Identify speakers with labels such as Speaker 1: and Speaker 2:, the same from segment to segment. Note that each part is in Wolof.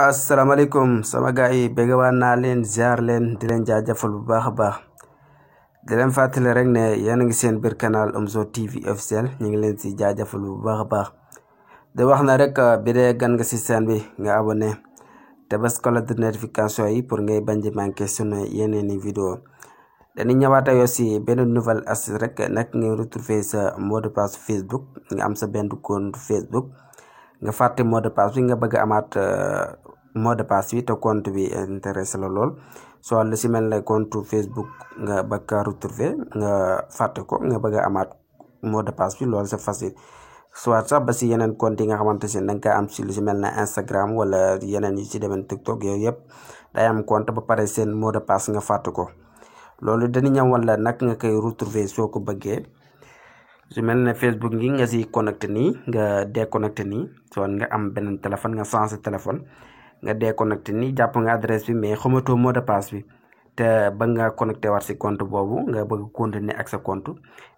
Speaker 1: asalaamaaleykum sama gars yi bëgg waan naa leen ziar leen di leen jaajëfal bu baax a baax di leen fàttali rek ne yéen a ngi seen biir canal Omzo TV officiel ñu ngi leen si jaajëfal bu baax a baax di wax na rek bi dee gan nga si seen bi nga abonné te bés cloche de notification yi pour ngay bañ di manqué sunu yeneen i vidéo dañuy ñëwaat ak yow si benn nouvelle astuce rek nag ngay retrouver sa mot de passe Facebook nga am sa benn compte Facebook nga fàtte mot de passe bi nga bëgg amaat mot de passe bi te compte bi intéressé la lool soit lu si mel ne compte Facebook nga bëgg a retrouver nga fàtte ko nga bëgg a amaat mot de passe bi loolu c'est facile soit sax ba si yeneen compte yi nga xamante ne da nga koy am si lu si mel ne Instagram wala yeneen yi si demee TikTok yooyu yëpp day am compte ba pare seen mot de passe nga fàtte ko loolu dañu ñëw wala nag nga koy retrouver soo ko bëggee su mel ne Facebook ngi nga si connecté nii nga déconnecté nii soo nga am beneen téléphone nga changé téléphone nga déconnecté nii jàpp nga adresse bi mais xamatoo mot de passe bi te ba nga connecté waat si compte boobu nga bëgg continuer ak sa compte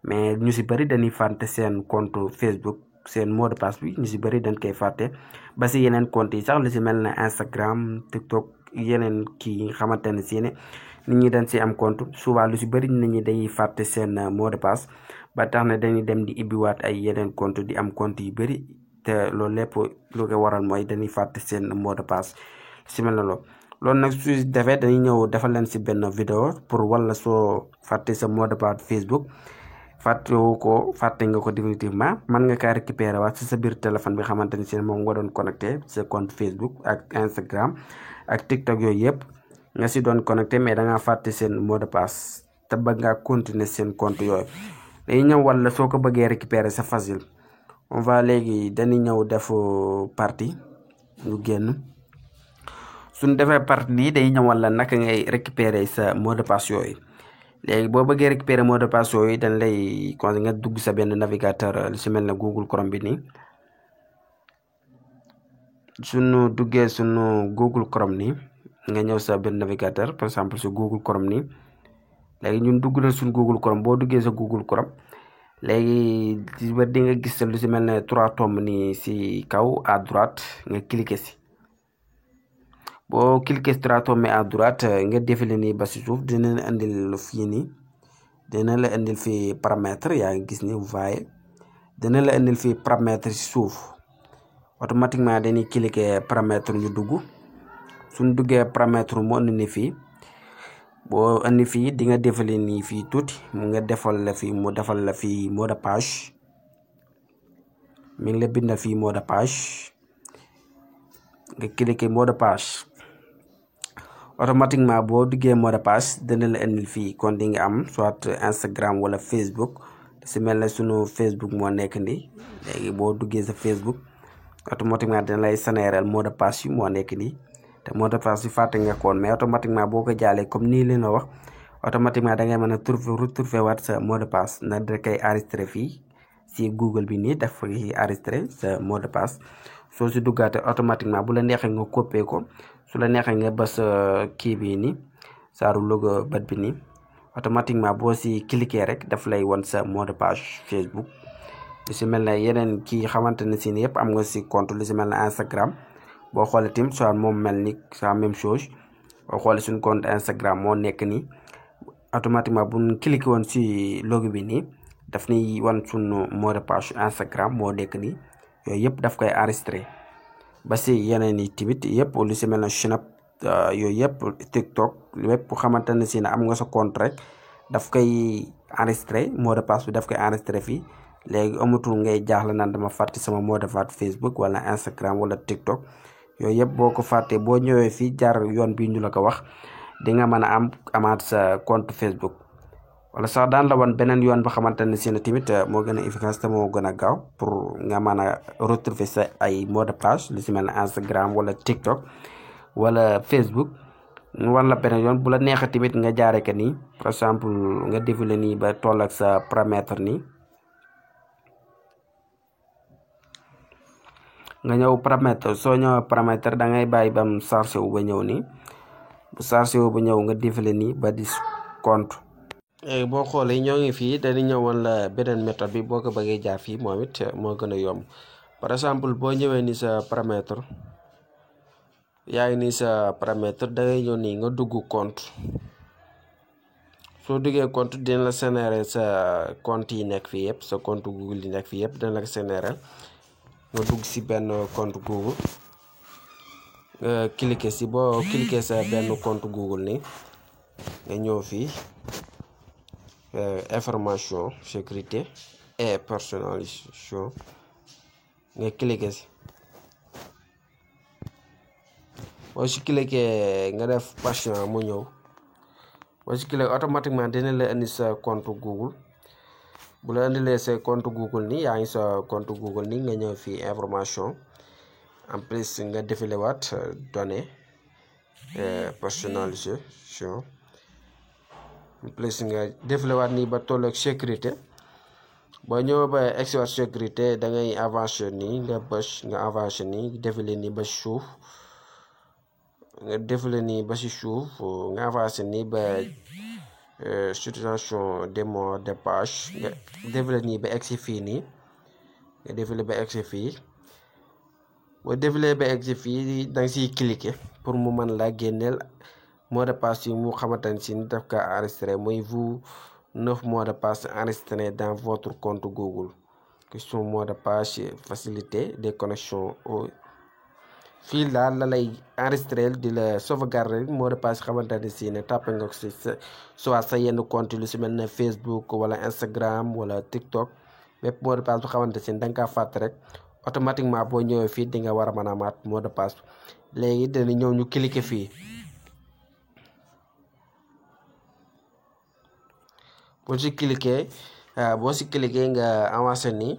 Speaker 1: mais ñu si bëri dañuy fàtte seen compte Facebook seen mot de passe bi ñu si bëri dañ koy fàtte ba si yeneen compte yi sax lu si mel ne Instagram TikTok yeneen kii yi nga xamante ne si ne nit ñi dañ si am compte souvent lu si bëri nit ñi dañuy fàtte seen mot de passe ba tax na dañuy dem di ibbiwaat ay yeneen compte di am compte yu bëri te loolu lépp lu ko waral mooy dañuy fàtte seen mot de passe si mel na loolu nag su defee dañuy ñëw defal leen si benn vidéo pour wala soo fàtte sa mot de passe Facebook fàtte nga ko définitivement mën nga kaa récupérer waat si sa biir téléphone bi xamante ni si moom nga doon connecté sa compte Facebook ak Instagram ak TikTok yooyu yëpp nga si doon connecté mais da ngaa fàtte seen mot de passe te bëgg ngaa continuer seen compte yooyu dañuy ñëw wala soo ko bëggee récupérer c'est facile on va léegi dañuy ñëw def partie ñu génn suñ defee partie nii dañuy ñëw wala naka ngay récupérer sa mot de passe yooyu léegi boo bëggee récupérer mot de passe yooyu dañ lay kon nga dugg sa benn navigateur lu si mel ne Google Chrome bi nii suñu duggee suñu Google Chrome nii nga ñëw sa benn navigateur par exemple su Google Chrome nii léegi ñun dugg na suñ Google Chrome boo duggee sa Google Chrome léegi di nga gis lu si mel ne 3 tombes nii si kaw à droite nga cliquer si boo cliquer si 3 tombes à droite nga défile nii ba si suuf dina la indil fii nii dina la indil fii paramètres yaa ngi gis ni vous voyez dina la indil fii paramètres si suuf automatiquement dañuy cliquer paramètres ñu dugg suñ duggee paramètres mu indi ni fii boo indi fii di nga defale nii fii tuuti mu nga defal la fii mu defal la fii mot de passe mi ngi la bindal fii mot de passe nga cliquer mot de passe automatiquement boo duggee mot de passe dina la indil fii kon di nga am soit Instagram wala Facebook si mel ne sunu Facebook moo nekk nii léegi boo duggee sa Facebook automatiquement dina lay saneeral mot de passe yi moo nekk nii te mot de passe bi fàtte nga koon mais automatiquement boo ko jaalee comme nii leen la wax automatiquement da ngay mën a retrouver waat sa mot de passe na da koy enregistré fii si Google bi nii def fa enregistré sa mot de passe soo si duggaate automatiquement bu la neexee nga copier ko su la neexee nga bës kii bi nii saaru logo bët bi nii automatiquement boo si cliquer rek daf lay won sa mot de passe Facebook lu si mel ne yeneen kii xamante ne si ni yëpp am nga si compte lu si mel ne Instagram boo xoolee tim soit moom mel ni sa même chose boo xoolee suñu compte Instagram moo nekk nii automatiquement bu ñu cliquer woon si logo bi nii daf ni wan suñu mot de passe Instagram moo nekk nii yooyu yëpp daf koy enregistré ba si yeneen yi tamit yëpp lu si mel ne Snap yooyu yëpp TikTok lépp xamante ne si ne am nga sa compte rek daf koy enregistré mot de passe bi daf koy enregistré fii léegi amatul ngay jaaxle naan dama fàtte sama mot de passe Facebook wala Instagram wala TikTok yooyu yëpp boo ko fàttee boo ñëwee fii jaar yoon bi ñu la ko wax di nga mën a amaat sa compte Facebook wala sax daan la woon beneen yoon ba xamante ne si ne tamit moo gën a efficace te moo gën a gaaw pour nga mën a retrouver sa ay mot de passe lu si mel ne Instagram wala TikTok wala Facebook wala beneen yoon bu la neexee tamit nga jaaree ko nii par exemple nga défile nii ba toll ak sa paramètre nii nga ñëw paramètre soo ñëwee paramètre da ngay bàyyi bam chargé wu ba ñëw nii bu chargé wu ba ñëw nga défile nii ba di compte boo xoolee ñoo ngi fii dañu ñëwoon la beneen méthode bi boo ko bëggee jaar fii moom it moo gën a yomb par exemple boo ñëwee ni sa paramètre yaa ngi nii sa paramètre da ngay ñëw nii nga dugg compte. soo duggee compte dina la générer sa compte yi nekk fii yëpp, sa compte Google yi nekk fii yëpp dina la ko générer. nga dugg si benn compte Google nga cliquer si, boo cliquer sa benn compte Google ni nga ñëw fii information sécurité et personnalisation nga cliquer si. boo si cliquer nga def patient mu ñëw. boo si cliquer automatiquement dina la indi sa compte Google. bu la indilee sa compte Google ni yaa ngi sa compte Google ni nga ñëw fii information, en plus nga défilé waat données personnalisation, en plus nga défilé waat nii ba toll ak sécurité. boo ñëw ba expert sécurité da ngay avancer nii nga bës, nga avancer nii défilé nii ba suuf, nga défilé nii ba si suuf, nga avancer nii ba situation des mots de page, nga défilé nii ba egsi fii nii, nga défilé ba egsi fii. boo défilé ba egsi fii da nga siy cliquer pour mu mën la génneel mot de passe yi mu xamante ne si ni daf ko enregistré, muy vous 9 mots de passe enregistrés dans votre compte Google. question mot de passe facilité des connexions fii daal la lay enregistré di la sauvegarder mot de passe xamante ne si ne tàppe nga ko si soit sa yenn compte lu si mel ne Facebook wala Instagram wala TikTok. bépp mot de passe bu xamante si da nga kaa fàtte rek automatiquement boo ñëwee fii di nga war a mën a amaat mot de passe. léegi dana ñëw ñu cliquer fii. boo si cliquer nga avancé nii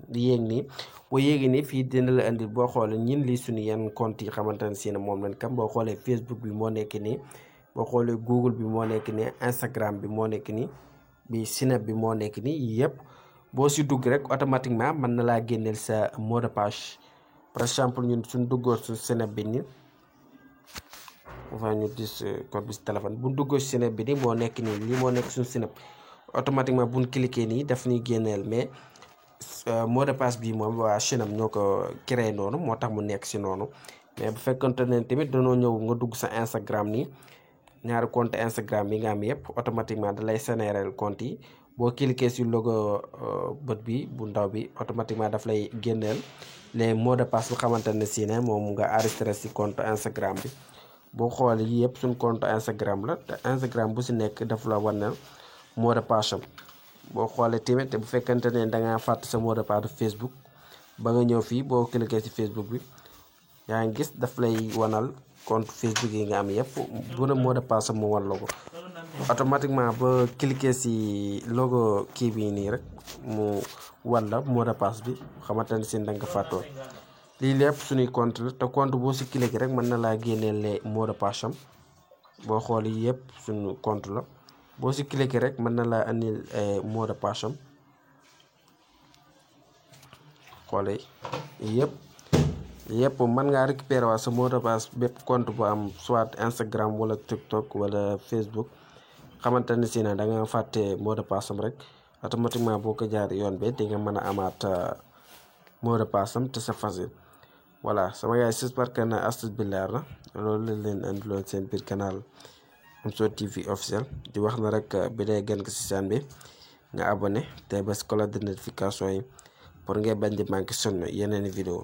Speaker 1: di yéeg nii. boo yéegi nii fii dina la indi, boo xoolee ñin lii suñu yenn compte yi xamante ne si ne moom lañ kam. boo xoolee Facebook bi moo nekk nii, boo xoolee Google bi moo nekk nii, Instagram bi moo nekk nii, bi Snap bi moo nekk nii. yëpp boo si dugg rek automatiquement mën na laa génneel sa mot de passe. par exemple ñun suñ duggoo su Snap bi nii, ñu gis code bi si téléphone bu duggoo si Snap bi nii moo nekk nii, lii moo nekk suñu Snap. automatiquement buñ cliquer nii daf ñuy génneel, mais mot de passe bi moom waa Snap ñoo ko créé noonu, moo tax mu nekk si noonu. mais bu fekkonte ne tamit danoo ñëw nga dugg sa Instagram nii, ñaari compte Instagram yi nga am yëpp automatiquement da lay générer compte yi. boo cliquer si logo bët bi bu ndaw bi automatiquement daf lay génneel les mots de passe bu xamante ne si ne moom nga enregistré si compte Instagram bi. boo xool yi yëpp suñ compte Instagram la, te Instagram bu si nekk daf la waneel mot de passe am. boo xoolee tamit bu fekkente ne da ngaa fàtte sa mot de passe Facebook, ba nga ñëw fii boo cliquer si Facebook bi yaa ngi gis daf lay wanal compte Facebook yi nga am yëpp bu ne mot de passe am mu wan la ko automatiquement. ba cliquer si logo kii bii nii rek mu wan la mot de passe bi xamante ne si da nga ko fàttoon. lii lépp suñuy compte la, te compte boo si cliquer rek mën na laa génneel les mot de passe am. boo xool yi yëpp suñu compte la, boo si cliquer rek mën na laa andil mot de passe am. xoolee yëpp mën ngaa récupérer waa sa mot de passe bépp compte bu am soit Instagram wala TikTok wala Facebook xamante ne si ne da nga fàtte mot de passe am rek automatiquement boo ko jaar yoon bi di nga mën a amaat mot de passe am te c'est facile. voilà sama gars yi j'espère que na astuce bi leer na. loolu lañ leen indiloon seen biir canal Omzo TV officiel. di wax na rek bi dee gën ko si chaîne bi nga abonné te bés cloche de notification yi pour ngay bañ di manqué sonn yeneen vidéo.